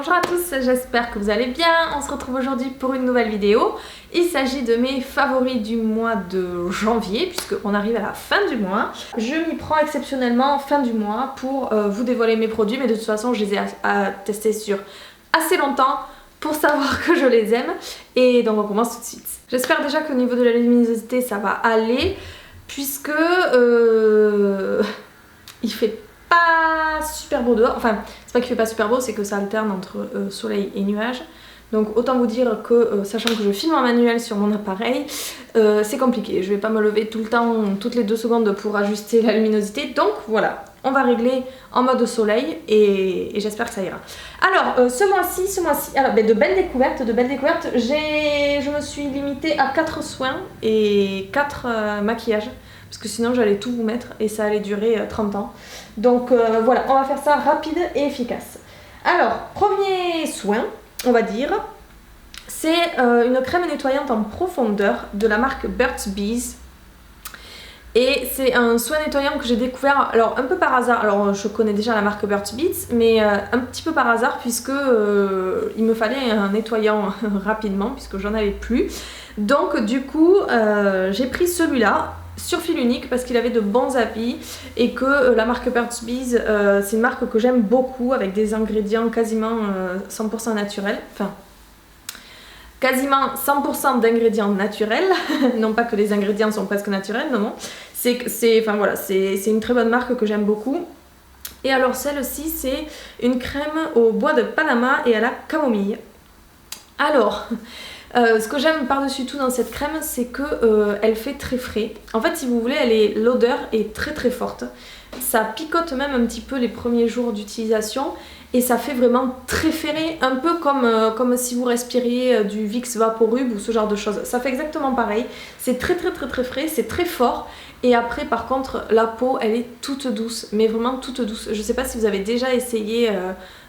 Bonjour à tous, j'espère que vous allez bien. On se retrouve aujourd'hui pour une nouvelle vidéo. Il s'agit de mes favoris du mois de janvier, puisqu'on arrive à la fin du mois. Je m'y prends exceptionnellement fin du mois pour vous dévoiler mes produits, mais de toute façon je les ai à tester sur assez longtemps pour savoir que je les aime. Et donc on commence tout de suite. J'espère déjà qu'au niveau de la luminosité ça va aller, puisque il fait pas super beau dehors. Enfin, c'est pas qu'il fait pas super beau, c'est que ça alterne entre soleil et nuages. Donc autant vous dire que, sachant que je filme en manuel sur mon appareil, c'est compliqué. Je vais pas me lever tout le temps, toutes les 2 secondes pour ajuster la luminosité. Donc voilà, on va régler en mode soleil et j'espère que ça ira. Alors, ce mois-ci, alors de belles découvertes, je me suis limitée à 4 soins et 4 maquillages. Parce que sinon j'allais tout vous mettre et ça allait durer 30 ans. Donc voilà, on va faire ça rapide et efficace. Alors, premier soin, on va dire, c'est une crème nettoyante en profondeur de la marque Burt's Bees. Et c'est un soin nettoyant que j'ai découvert, alors un peu par hasard. Alors je connais déjà la marque Burt's Bees, mais un petit peu par hasard puisque il me fallait un nettoyant rapidement puisque j'en avais plus. Donc du coup j'ai pris celui-là sur fil unique parce qu'il avait de bons avis et que la marque Burt's Bees c'est une marque que j'aime beaucoup avec des ingrédients quasiment 100% naturels. Enfin, quasiment 100% d'ingrédients naturels, non pas que les ingrédients sont presque naturels, non. Enfin voilà, c'est une très bonne marque que j'aime beaucoup. Et alors celle-ci c'est une crème au bois de Panama et à la camomille. Alors, ce que j'aime par-dessus tout dans cette crème, c'est que elle fait très frais. En fait, si vous voulez, l'odeur est très très forte. Ça picote même un petit peu les premiers jours d'utilisation et ça fait vraiment très ferré, un peu comme si vous respiriez du Vicks Vaporub ou ce genre de choses. Ça fait exactement pareil. C'est très très très très frais, c'est très fort. Et après, par contre, la peau, elle est toute douce, mais vraiment toute douce. Je sais pas si vous avez déjà essayé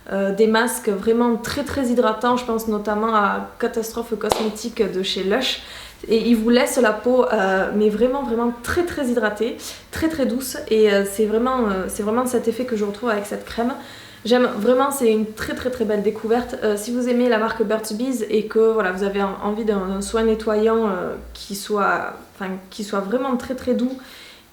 des masques vraiment très très hydratants. Je pense notamment à Catastrophe Cosmétique de chez Lush. Et ils vous laissent la peau mais vraiment vraiment très très hydratée, très très douce. Et c'est vraiment cet effet que je retrouve avec cette crème. J'aime vraiment, c'est une très très très belle découverte. Si vous aimez la marque Burt's Bees et que voilà, vous avez envie d'un soin nettoyant qui soit vraiment très très doux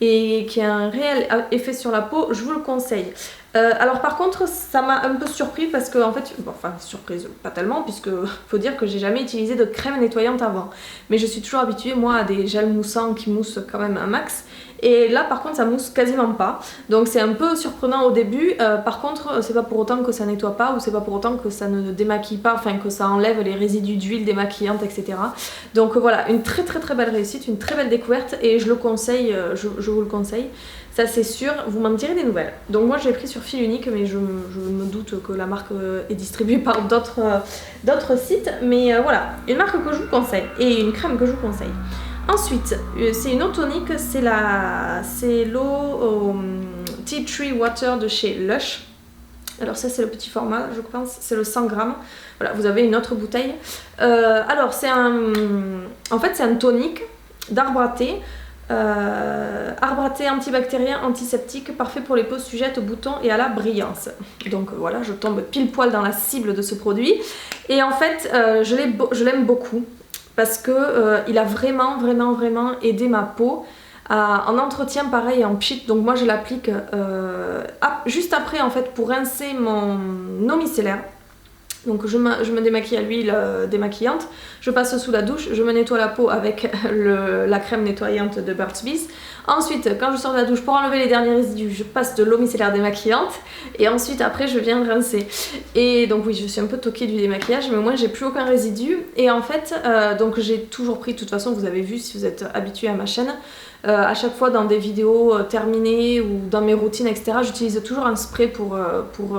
et qui a un réel effet sur la peau, je vous le conseille. Alors par contre, ça m'a un peu surpris parce que en fait, bon, enfin surprise pas tellement puisque faut dire que j'ai jamais utilisé de crème nettoyante avant. Mais je suis toujours habituée moi à des gels moussants qui moussent quand même un max. Et là par contre ça mousse quasiment pas, donc c'est un peu surprenant au début. Par contre c'est pas pour autant que ça nettoie pas ou c'est pas pour autant que ça ne démaquille pas, enfin que ça enlève les résidus d'huile démaquillante, etc. Donc voilà, une très très très belle réussite, une très belle découverte et je le conseille, je vous le conseille, ça c'est sûr, vous m'en direz des nouvelles. Donc moi je l'ai pris sur fil unique, mais je me doute que la marque est distribuée par d'autres sites, mais voilà, une marque que je vous conseille et une crème que je vous conseille. Ensuite, c'est une eau tonique, c'est l'eau Tea Tree Water de chez Lush. Alors ça c'est le petit format, je pense, c'est le 100 grammes. Voilà, vous avez une autre bouteille. Alors en fait c'est un tonique d'arbre à thé. Arbre à thé antibactérien, antiseptique, parfait pour les peaux sujettes aux boutons et à la brillance. Donc voilà, je tombe pile poil dans la cible de ce produit. Et en fait, je l'aime beaucoup. Parce que il a vraiment aidé ma peau en entretien pareil en pchit. Donc moi je l'applique juste après en fait pour rincer mon eau micellaire. Donc je me démaquille à l'huile démaquillante, je passe sous la douche, je me nettoie la peau avec la crème nettoyante de Burt's Bees. Ensuite, quand je sors de la douche, pour enlever les derniers résidus, je passe de l'eau micellaire démaquillante et ensuite après je viens rincer. Et donc oui, je suis un peu toquée du démaquillage, mais moi j'ai plus aucun résidu. Et en fait, donc j'ai toujours pris, de toute façon vous avez vu si vous êtes habitué à ma chaîne, à chaque fois dans des vidéos terminées ou dans mes routines, etc., j'utilise toujours un spray pour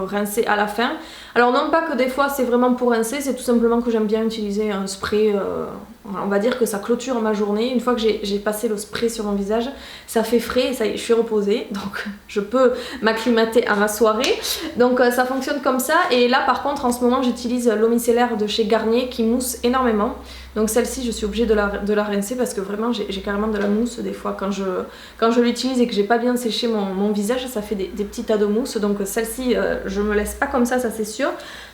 rincer à la fin. Alors non pas que des fois c'est vraiment pour rincer, c'est tout simplement que j'aime bien utiliser un spray, on va dire que ça clôture ma journée. Une fois que j'ai passé le spray sur mon visage, ça fait frais et ça y est, je suis reposée, donc je peux m'acclimater à ma soirée. Donc ça fonctionne comme ça. Et là par contre en ce moment j'utilise l'eau micellaire de chez Garnier qui mousse énormément. Donc celle-ci je suis obligée de la rincer parce que vraiment j'ai carrément de la mousse des fois quand je l'utilise et que j'ai pas bien séché mon visage, ça fait des petits tas de mousse. Donc celle-ci je me laisse pas comme ça c'est sûr.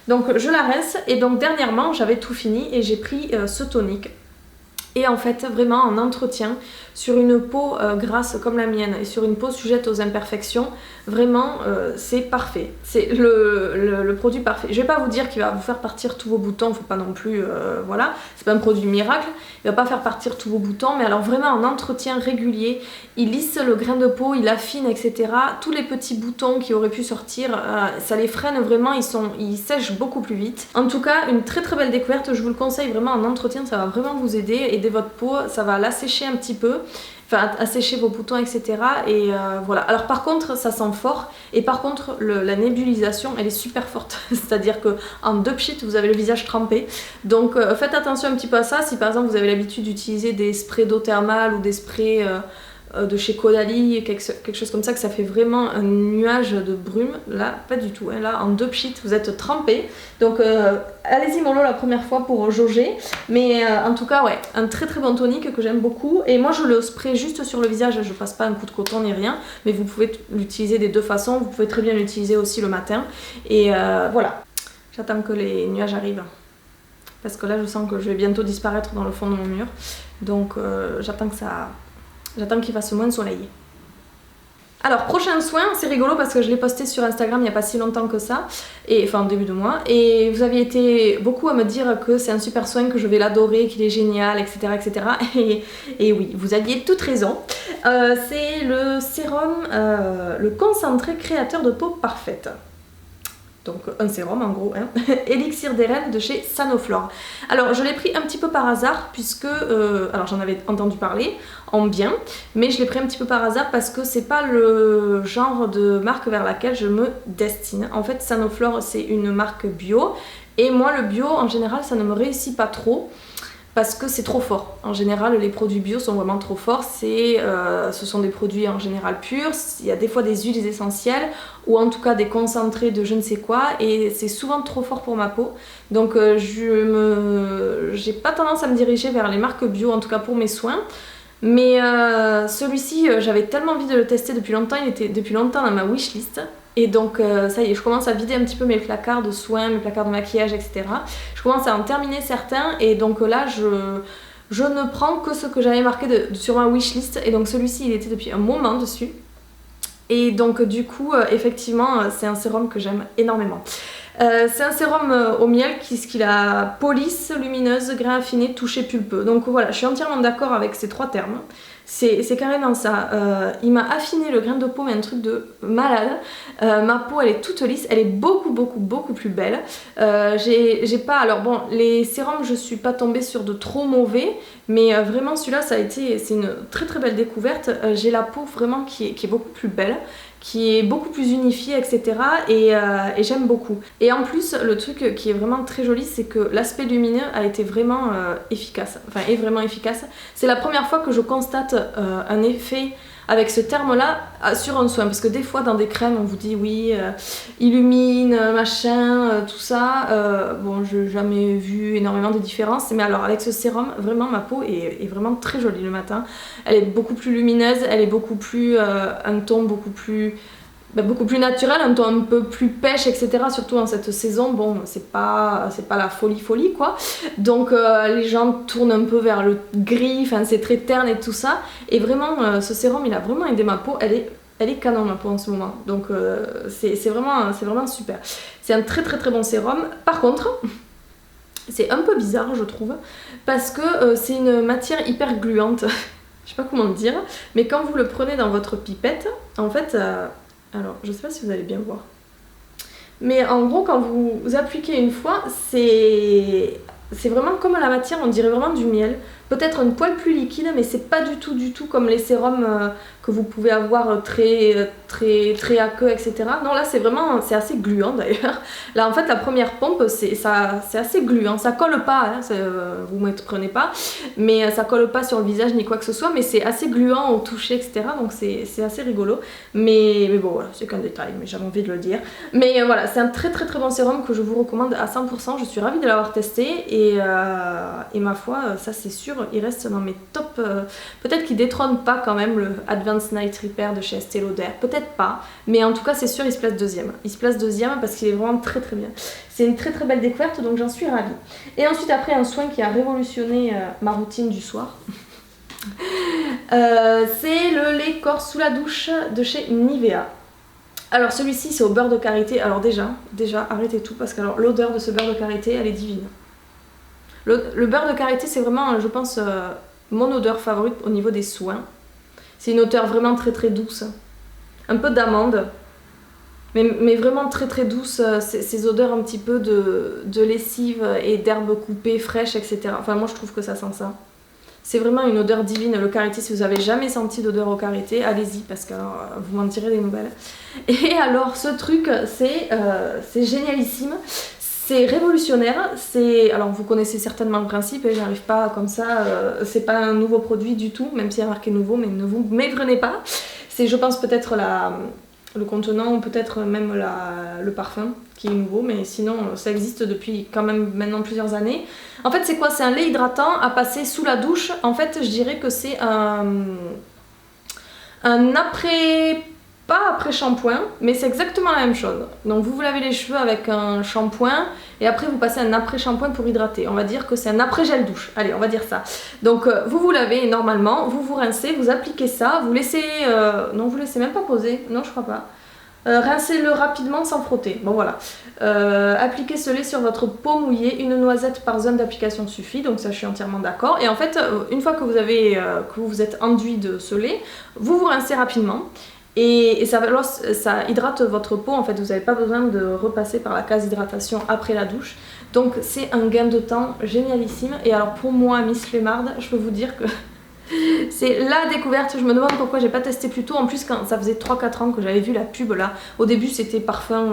Donc je la rince et donc dernièrement j'avais tout fini et j'ai pris ce tonique. Et en fait vraiment en entretien sur une peau grasse comme la mienne et sur une peau sujette aux imperfections, vraiment c'est parfait, c'est le produit parfait. Je vais pas vous dire qu'il va vous faire partir tous vos boutons, faut pas non plus, voilà, c'est pas un produit miracle, il va pas faire partir tous vos boutons, mais alors vraiment en entretien régulier, il lisse le grain de peau, il affine, etc. Tous les petits boutons qui auraient pu sortir, ça les freine vraiment, ils sèchent beaucoup plus vite. En tout cas, une très très belle découverte, je vous le conseille vraiment en entretien, ça va vraiment vous aider votre peau, ça va l'assécher un petit peu, enfin assécher vos boutons, etc. Et voilà. Alors par contre, ça sent fort, et par contre la nébulisation elle est super forte, c'est-à-dire que en 2 pchits vous avez le visage trempé. Donc faites attention un petit peu à ça. Si par exemple vous avez l'habitude d'utiliser des sprays d'eau thermale ou des sprays de chez Caudalie, quelque chose comme ça, que ça fait vraiment un nuage de brume, là pas du tout, hein. Là en 2 pchits vous êtes trempé, donc allez-y mollo la première fois pour jauger, mais en tout cas ouais, un très très bon tonique que j'aime beaucoup, et moi je le spray juste sur le visage, je passe pas un coup de coton ni rien, mais vous pouvez l'utiliser des 2 façons, vous pouvez très bien l'utiliser aussi le matin, et voilà, j'attends que les nuages arrivent. Parce que là je sens que je vais bientôt disparaître dans le fond de mon mur, donc j'attends qu'il fasse moins soleil. Alors prochain soin, c'est rigolo parce que je l'ai posté sur Instagram il n'y a pas si longtemps que ça, et enfin en début de mois, et vous aviez été beaucoup à me dire que c'est un super soin, que je vais l'adorer, qu'il est génial, etc. etc. Et oui, vous aviez toute raison. C'est le sérum, le concentré créateur de peau parfaite. Donc un sérum en gros, hein. Élixir des reines de chez Sanoflore. Alors je l'ai pris un petit peu par hasard puisque, alors j'en avais entendu parler en bien, mais je l'ai pris un petit peu par hasard parce que c'est pas le genre de marque vers laquelle je me destine. En fait Sanoflore c'est une marque bio, et moi le bio en général ça ne me réussit pas trop. Parce que c'est trop fort. En général, les produits bio sont vraiment trop forts. Ce sont des produits en général purs. Il y a des fois des huiles essentielles ou en tout cas des concentrés de je ne sais quoi. Et c'est souvent trop fort pour ma peau. Donc j'ai pas tendance à me diriger vers les marques bio, en tout cas pour mes soins. Mais celui-ci, j'avais tellement envie de le tester depuis longtemps. Il était depuis longtemps dans ma wishlist. Et donc ça y est, je commence à vider un petit peu mes placards de soins, mes placards de maquillage, etc. Je commence à en terminer certains, et donc là je ne prends que ce que j'avais marqué sur ma wishlist, et donc celui-ci il était depuis un moment dessus. Et donc du coup effectivement c'est un sérum que j'aime énormément. C'est un sérum au miel qui a police, lumineuse, grain affiné, toucher pulpeux. Donc voilà, je suis entièrement d'accord avec ces 3 termes. C'est carrément ça. Il m'a affiné le grain de peau, mais un truc de malade. Ma peau elle est toute lisse, elle est beaucoup plus belle. J'ai pas, alors bon, les sérums je suis pas tombée sur de trop mauvais, mais vraiment celui-là c'est une très très belle découverte. J'ai la peau vraiment qui est beaucoup plus belle, qui est beaucoup plus unifiée, etc. Et j'aime beaucoup. Et en plus, le truc qui est vraiment très joli, c'est que l'aspect lumineux a été vraiment efficace. Enfin, est vraiment efficace. C'est la première fois que je constate un effet avec ce terme-là sur un soin. Parce que des fois, dans des crèmes, on vous dit oui, illumine, machin, tout ça. Bon, je n'ai jamais vu énormément de différence. Mais alors, avec ce sérum, vraiment, ma peau est vraiment très jolie le matin. Elle est beaucoup plus lumineuse, elle est beaucoup plus... un ton beaucoup plus naturel, un ton un peu plus pêche, etc. Surtout en cette saison, bon, c'est pas la folie quoi. Donc les gens tournent un peu vers le gris, enfin c'est très terne et tout ça. Et vraiment, ce sérum, il a vraiment aidé ma peau. Elle est canon ma peau en ce moment. Donc c'est vraiment super. C'est un très bon sérum. Par contre, c'est un peu bizarre je trouve, parce que c'est une matière hyper gluante. Je sais pas comment le dire, mais quand vous le prenez dans votre pipette, en fait... alors, je sais pas si vous allez bien voir. Mais en gros, quand vous appliquez une fois, c'est vraiment comme la matière, on dirait vraiment du miel. peut-être un poil plus liquide, mais c'est pas du tout comme les sérums que vous pouvez avoir très aqueux, etc. Non, là c'est assez gluant d'ailleurs. Là en fait la première pompe c'est assez gluant, ça colle pas, hein, vous ne me prenez pas, mais ça colle pas sur le visage ni quoi que ce soit, mais c'est assez gluant au toucher, etc. Donc c'est assez rigolo. Mais bon voilà, c'est qu'un détail, mais j'avais envie de le dire. Mais voilà, c'est un très bon sérum que je vous recommande à 100%. Je suis ravie de l'avoir testé et ma foi, ça c'est sûr, il reste dans mes top. Peut-être qu'il détrône pas quand même le Advanced Night Repair de chez Estée Lauder, peut-être pas, mais en tout cas c'est sûr il se place deuxième. Il se place deuxième parce qu'il est vraiment très bien. C'est une très belle découverte, donc j'en suis ravie. Et ensuite après un soin qui a révolutionné ma routine du soir. C'est le lait corps sous la douche de chez Nivea. Alors celui-ci c'est au beurre de karité. Alors déjà arrêtez tout parce que l'odeur de ce beurre de karité elle est divine. Le beurre de karité c'est vraiment je pense mon odeur favorite au niveau des soins. C'est une odeur vraiment très douce. Un peu d'amande. Mais vraiment très douce, ces odeurs un petit peu de lessive et d'herbes coupées fraîches, etc. Enfin moi je trouve que ça sent ça. C'est vraiment une odeur divine, le karité. Si vous avez jamais senti d'odeur au karité, allez-y parce que vous m'en tirez des nouvelles. Et alors ce truc c'est génialissime. C'est révolutionnaire, alors vous connaissez certainement le principe et j'arrive pas comme ça, c'est pas un nouveau produit du tout, même s'il y a marqué nouveau, mais ne vous méprenez pas. C'est je pense peut-être le contenant ou peut-être même le parfum qui est nouveau, mais sinon ça existe depuis quand même maintenant plusieurs années. En fait c'est quoi? C'est un lait hydratant à passer sous la douche. En fait je dirais que c'est un après... Pas après shampoing, mais c'est exactement la même chose. Donc vous vous lavez les cheveux avec un shampoing et après vous passez un après shampoing pour hydrater. On va dire que c'est un après gel douche. Allez, on va dire ça. Donc vous vous lavez normalement, vous vous rincez, vous appliquez ça, vous laissez... non, vous laissez même pas poser. Non, je crois pas. Rincez-le rapidement sans frotter. Bon voilà. Appliquez ce lait sur votre peau mouillée. Une noisette par zone d'application suffit. Donc ça je suis entièrement d'accord. Et en fait, une fois que que vous êtes enduit de ce lait, vous vous rincez rapidement. Et ça hydrate votre peau, en fait vous n'avez pas besoin de repasser par la case hydratation après la douche. Donc c'est un gain de temps génialissime. Et alors pour moi, Miss Flemmarde, je peux vous dire que c'est la découverte. Je me demande pourquoi j'ai pas testé plus tôt. En plus quand ça faisait 3-4 ans que j'avais vu la pub là. Au début c'était parfum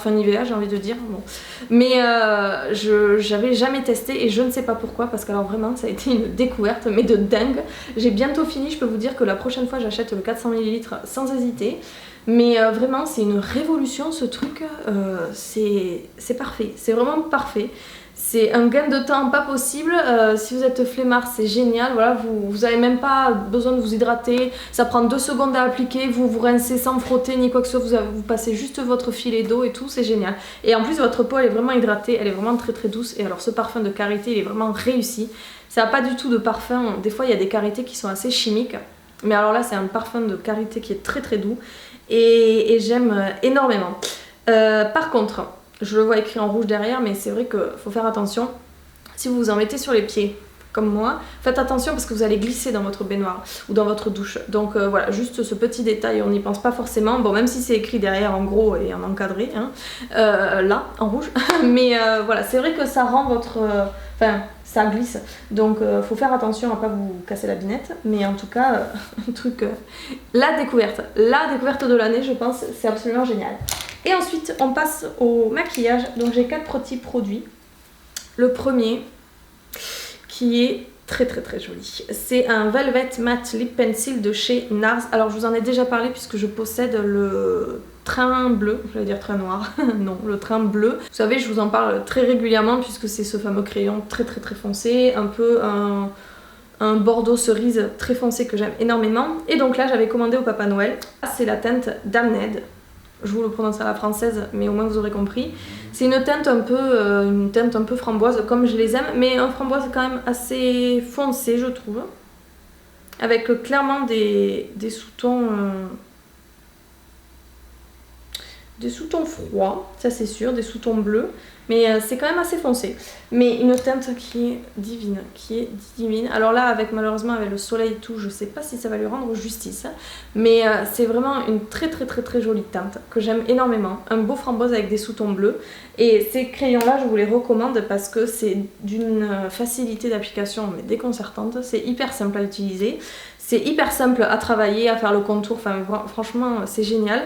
Nivea, j'ai envie de dire. Bon. Mais j'avais jamais testé et je ne sais pas pourquoi. Parce que alors vraiment ça a été une découverte mais de dingue. J'ai bientôt fini, je peux vous dire que la prochaine fois j'achète le 400 ml sans hésiter. Mais vraiment c'est une révolution ce truc. C'est parfait, c'est vraiment parfait. C'est un gain de temps pas possible. Si vous êtes flemmard, c'est génial. Voilà, vous n'avez même pas besoin de vous hydrater. Ça prend 2 secondes à appliquer. Vous vous rincez sans frotter ni quoi que ce soit. Vous passez juste votre filet d'eau et tout. C'est génial. Et en plus, votre peau elle est vraiment hydratée. Elle est vraiment très douce. Et alors, ce parfum de karité, il est vraiment réussi. Ça n'a pas du tout de parfum. Des fois, il y a des karités qui sont assez chimiques. Mais alors là, c'est un parfum de karité qui est très doux. Et j'aime énormément. Par contre... Je le vois écrit en rouge derrière, mais c'est vrai qu'il faut faire attention. Si vous vous en mettez sur les pieds, comme moi, faites attention parce que vous allez glisser dans votre baignoire ou dans votre douche. Donc voilà, juste ce petit détail, on n'y pense pas forcément. Bon, même si c'est écrit derrière en gros et en encadré, hein, là, en rouge. Mais voilà, c'est vrai que ça rend votre... Enfin, ça glisse. Donc faut faire attention à pas vous casser la binette. Mais en tout cas, un truc... la découverte de l'année, je pense, c'est absolument génial. Et ensuite, on passe au maquillage. Donc j'ai 4 petits produits. Le premier, qui est très joli. C'est un Velvet Matte Lip Pencil de chez NARS. Alors je vous en ai déjà parlé puisque je possède le train bleu. J'allais dire train noir. Non, le train bleu. Vous savez, je vous en parle très régulièrement puisque c'est ce fameux crayon très foncé. Un peu un bordeaux cerise très foncé que j'aime énormément. Et donc là, j'avais commandé au Papa Noël. C'est la teinte Damned. Je vous le prononce à la française, mais au moins vous aurez compris. C'est une teinte un peu framboise, comme je les aime, mais un framboise quand même assez foncé, je trouve. Avec clairement des sous-tons des sous-tons froids, ça c'est sûr, des sous-tons bleus, mais c'est quand même assez foncé. Mais une teinte qui est divine, Alors là, malheureusement avec le soleil et tout, je sais pas si ça va lui rendre justice, hein, mais c'est vraiment une très jolie teinte que j'aime énormément. Un beau framboise avec des sous-tons bleus. Et ces crayons-là, je vous les recommande parce que c'est d'une facilité d'application mais déconcertante. C'est hyper simple à utiliser, c'est hyper simple à travailler, à faire le contour, enfin franchement c'est génial.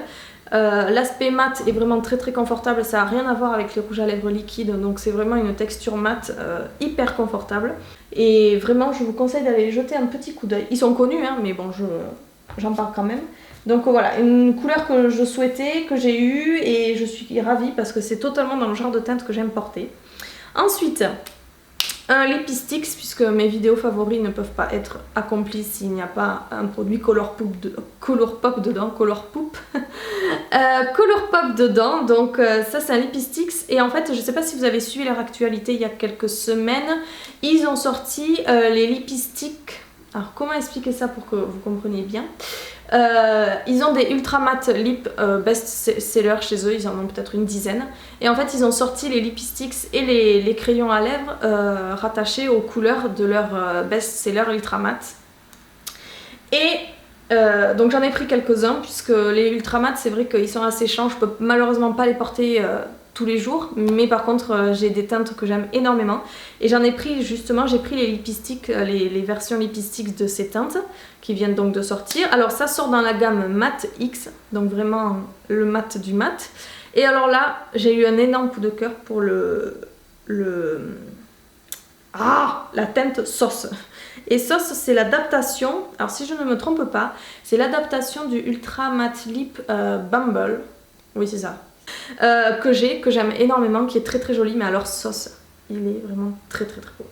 L'aspect mat est vraiment très confortable, ça n'a rien à voir avec les rouges à lèvres liquides, donc c'est vraiment une texture mat hyper confortable. Et vraiment je vous conseille d'aller jeter un petit coup d'œil. Ils sont connus hein, mais bon j'en parle quand même. Donc voilà, une couleur que je souhaitais, que j'ai eue et je suis ravie parce que c'est totalement dans le genre de teinte que j'aime porter. Ensuite, un Lipistix, puisque mes vidéos favoris ne peuvent pas être accomplies s'il n'y a pas un produit Colourpop dedans. Colourpop dedans, donc ça c'est un Lipistix. Et en fait, je ne sais pas si vous avez suivi leur actualité il y a quelques semaines, ils ont sorti les Lipistiques. Alors comment expliquer ça pour que vous compreniez bien? Ils ont des ultra mat lip best-seller chez eux, ils en ont peut-être une dizaine. Et en fait ils ont sorti les Lipistix et les crayons à lèvres rattachés aux couleurs de leur best-seller ultra mat. Et donc j'en ai pris quelques-uns puisque les ultra mat c'est vrai qu'ils sont assez chants, je peux malheureusement pas les porter tous les jours, mais par contre j'ai des teintes que j'aime énormément et j'en ai pris justement, j'ai pris les Lipistix, les versions Lipistix de ces teintes qui viennent donc de sortir. Alors ça sort dans la gamme Mat X, donc vraiment le mat du mat. Et alors là j'ai eu un énorme coup de cœur pour la teinte Sauce. Et Sauce c'est l'adaptation, alors si je ne me trompe pas, c'est l'adaptation du Ultra Matte Lip Bumble, oui c'est ça, que j'aime énormément, qui est très joli, mais alors Sauce, il est vraiment très beau.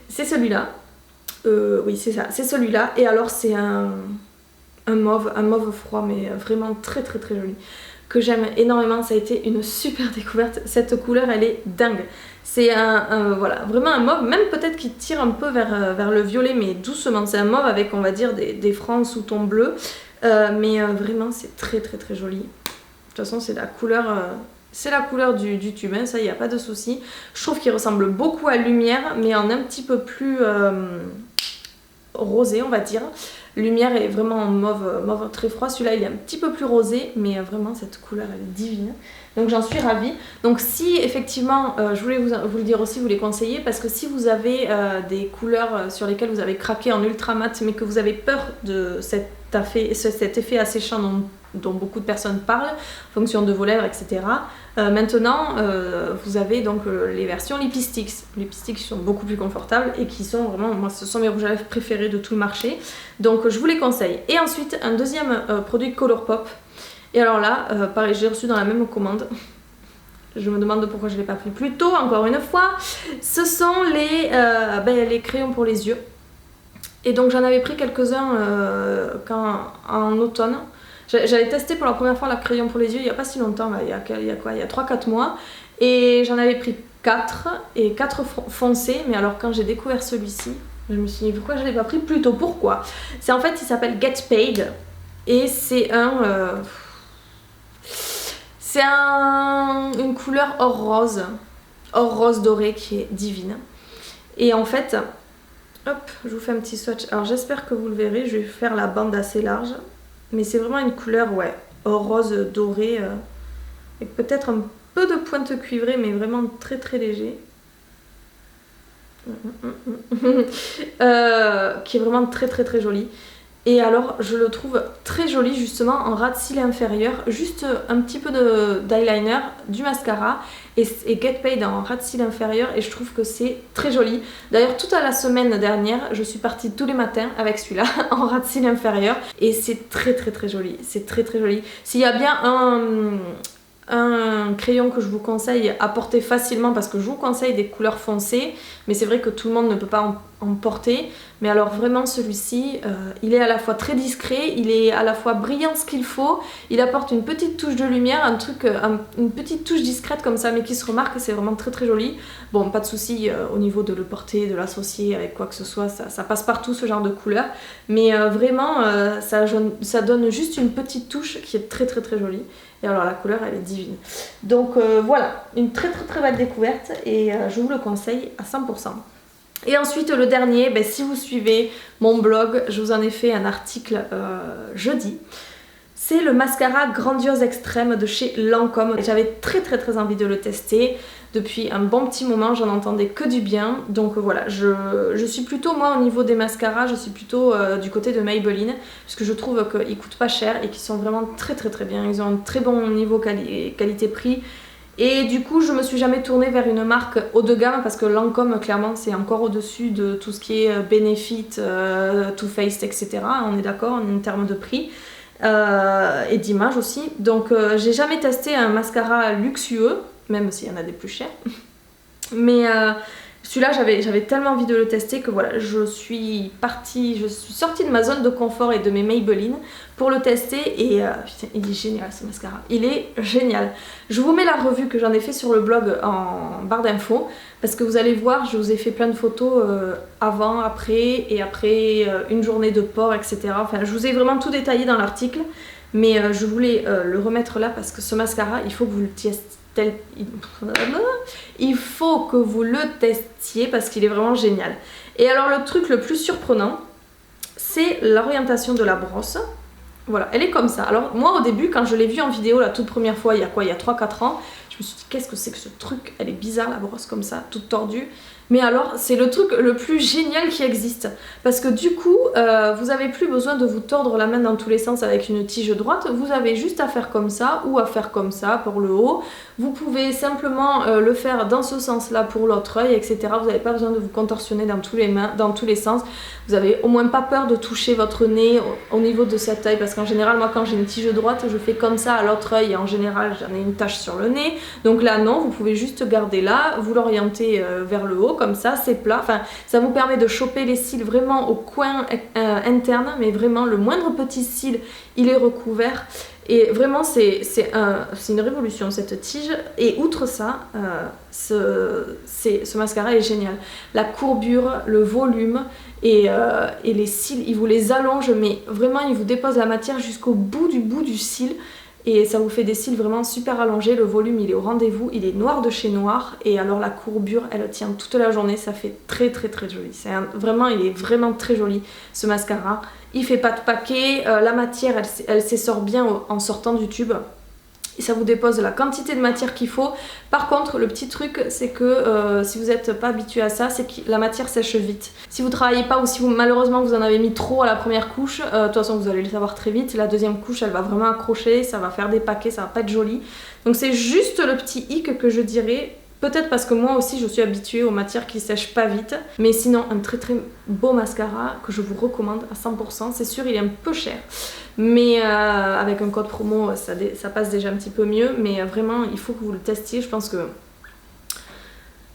C'est celui-là, oui c'est ça, c'est celui-là, et alors c'est un mauve froid, mais vraiment très joli, que j'aime énormément, ça a été une super découverte, cette couleur elle est dingue. C'est voilà, vraiment un mauve, même peut-être qui tire un peu vers le violet, mais doucement, c'est un mauve avec on va dire des francs sous ton bleu, mais vraiment c'est très joli. De toute façon c'est la couleur du tube, hein, ça il n'y a pas de souci. Je trouve qu'il ressemble beaucoup à Lumière, mais en un petit peu plus rosé on va dire. Lumière est vraiment en mauve très froid, celui-là il est un petit peu plus rosé, mais vraiment cette couleur elle est divine. Donc j'en suis ravie. Donc si effectivement, je voulais vous le dire aussi, vous les conseiller, parce que si vous avez des couleurs sur lesquelles vous avez craqué en ultra mat, mais que vous avez peur de cet effet asséchant dont beaucoup de personnes parlent, en fonction de vos lèvres, etc. Maintenant, vous avez donc les versions Lipistix. Les Lipistix qui sont beaucoup plus confortables et qui sont vraiment, moi ce sont mes rouges à lèvres préférés de tout le marché. Donc je vous les conseille. Et ensuite, un deuxième produit Colourpop. Et alors là, pareil, j'ai reçu dans la même commande. Je me demande pourquoi je ne l'ai pas pris plus tôt, encore une fois. Ce sont les crayons pour les yeux. Et donc j'en avais pris quelques-uns en automne. J'avais testé pour la première fois la crayon pour les yeux il n'y a pas si longtemps, il y a 3-4 mois. Et j'en avais pris 4 et 4 foncés. Mais alors quand j'ai découvert celui-ci, je me suis dit pourquoi je ne l'ai pas pris plus tôt, pourquoi? C'est en fait, il s'appelle Get Paid. Et c'est une couleur or rose doré qui est divine. Et en fait, hop, je vous fais un petit swatch. Alors j'espère que vous le verrez, je vais faire la bande assez large. Mais c'est vraiment une couleur, ouais, or rose doré, avec peut-être un peu de pointe cuivrée, mais vraiment très léger. Qui est vraiment très joli. Et alors je le trouve très joli justement en ras de cils inférieur, juste un petit peu d'eyeliner, du mascara et Get Paid en ras de cils inférieur, et je trouve que c'est très joli. D'ailleurs toute la semaine dernière je suis partie tous les matins avec celui-là en ras de cils inférieur et c'est très joli, c'est très joli. S'il y a bien un crayon que je vous conseille à porter facilement, parce que je vous conseille des couleurs foncées, mais c'est vrai que tout le monde ne peut pas en portée, mais alors vraiment celui-ci, il est à la fois très discret, il est à la fois brillant ce qu'il faut, il apporte une petite touche de lumière, une petite touche discrète comme ça mais qui se remarque, c'est vraiment très très joli. Bon, pas de souci au niveau de le porter, de l'associer avec quoi que ce soit, ça passe partout ce genre de couleur, mais vraiment ça donne juste une petite touche qui est très très très jolie. Et alors la couleur elle est divine. Donc voilà, une très très très belle découverte et je vous le conseille à 100%. Et ensuite le dernier, si vous suivez mon blog, je vous en ai fait un article jeudi. C'est le mascara Grandiose Extrême de chez Lancôme. J'avais très très très envie de le tester. Depuis un bon petit moment, j'en entendais que du bien. Donc voilà, je suis plutôt, moi au niveau des mascaras, je suis plutôt du côté de Maybelline. Parce que je trouve qu'ils coûtent pas cher et qu'ils sont vraiment très très très bien. Ils ont un très bon niveau qualité-prix. Et du coup, je me suis jamais tournée vers une marque haut de gamme parce que Lancôme, clairement, c'est encore au-dessus de tout ce qui est Benefit, Too Faced, etc. On est d'accord en termes de prix. Et d'image aussi. Donc j'ai jamais testé un mascara luxueux, même s'il y en a des plus chers. Mais celui-là j'avais tellement envie de le tester que voilà, je suis sortie de ma zone de confort et de mes Maybelline pour le tester et putain, il est génial ce mascara, il est génial. Je vous mets la revue que j'en ai fait sur le blog en barre d'infos parce que vous allez voir, je vous ai fait plein de photos avant, après et après une journée de port, etc. Enfin, je vous ai vraiment tout détaillé dans l'article, mais je voulais le remettre là parce que ce mascara, il faut que vous le testiez. Il faut que vous le testiez parce qu'il est vraiment génial. Et alors le truc le plus surprenant, c'est l'orientation de la brosse. Voilà, elle est comme ça. Alors moi au début quand je l'ai vue en vidéo la toute première fois, il y a 3-4 ans, je me suis dit qu'est-ce que c'est que ce truc, elle est bizarre la brosse comme ça, toute tordue. Mais alors c'est le truc le plus génial qui existe parce que du coup vous avez plus besoin de vous tordre la main dans tous les sens avec une tige droite, vous avez juste à faire comme ça ou à faire comme ça pour le haut. Vous pouvez simplement le faire dans ce sens là pour l'autre œil, etc. Vous n'avez pas besoin de vous contorsionner dans tous les sens. Vous avez au moins pas peur de toucher votre nez au niveau de cet œil parce qu'en général moi quand j'ai une tige droite je fais comme ça à l'autre œil et en général j'en ai une tache sur le nez. Donc là non, vous pouvez juste garder là, vous l'orientez vers le haut comme ça, c'est plat. Enfin ça vous permet de choper les cils vraiment au coin interne, mais vraiment le moindre petit cil il est recouvert. Et vraiment c'est une révolution cette tige. Et outre ça, ce mascara est génial. La courbure, le volume et les cils, il vous les allonge, mais vraiment il vous dépose la matière jusqu'au bout du cil. Et ça vous fait des cils vraiment super allongés, le volume il est au rendez-vous, il est noir de chez noir. Et alors la courbure elle tient toute la journée, ça fait très très très joli. Vraiment, il est vraiment très joli ce mascara. Il fait pas de paquet, la matière elle s'essore bien en sortant du tube. Et ça vous dépose la quantité de matière qu'il faut. Par contre le petit truc c'est que si vous n'êtes pas habitué à ça, c'est que la matière sèche vite. Si vous travaillez pas ou si malheureusement vous en avez mis trop à la première couche, de toute façon vous allez le savoir très vite, la deuxième couche elle va vraiment accrocher, ça va faire des paquets, ça va pas être joli. Donc c'est juste le petit hic que je dirais. Peut-être parce que moi aussi je suis habituée aux matières qui sèchent pas vite. Mais sinon un très très beau mascara que je vous recommande à 100%. C'est sûr il est un peu cher. Mais avec un code promo ça passe déjà un petit peu mieux. Mais vraiment il faut que vous le testiez. Je pense que...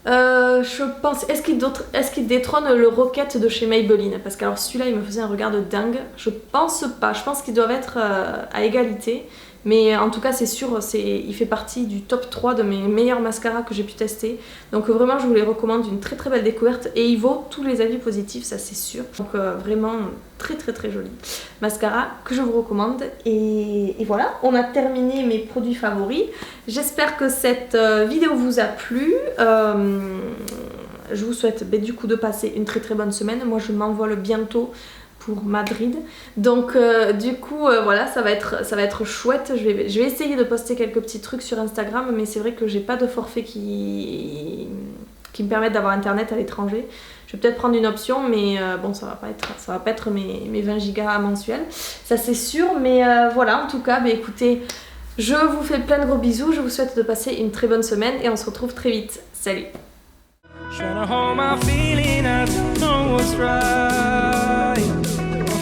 est-ce qu'il détrône le Rocket de chez Maybelline? Parce que alors celui-là il me faisait un regard de dingue. Je pense pas. Je pense qu'ils doivent être à égalité. Mais en tout cas c'est sûr, il fait partie du top 3 de mes meilleurs mascaras que j'ai pu tester. Donc vraiment je vous les recommande, une très très belle découverte. Et il vaut tous les avis positifs, ça c'est sûr. Donc vraiment très très très joli mascara que je vous recommande. Et voilà, on a terminé mes produits favoris. J'espère que cette vidéo vous a plu. Je vous souhaite du coup de passer une très très bonne semaine. Moi je m'envole bientôt pour Madrid, donc du coup voilà, ça va être chouette. Je vais essayer de poster quelques petits trucs sur Instagram, mais c'est vrai que j'ai pas de forfait qui me permettent d'avoir internet à l'étranger. Je vais peut-être prendre une option, mais bon ça va pas être mes 20 gigas mensuels, ça c'est sûr. Mais voilà, en tout cas écoutez, je vous fais plein de gros bisous, je vous souhaite de passer une très bonne semaine et on se retrouve très vite. Salut.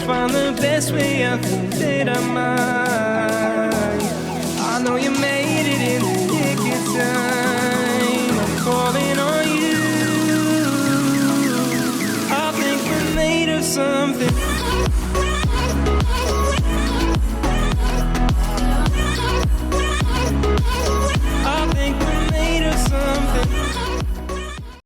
Find the best way, I think that I might.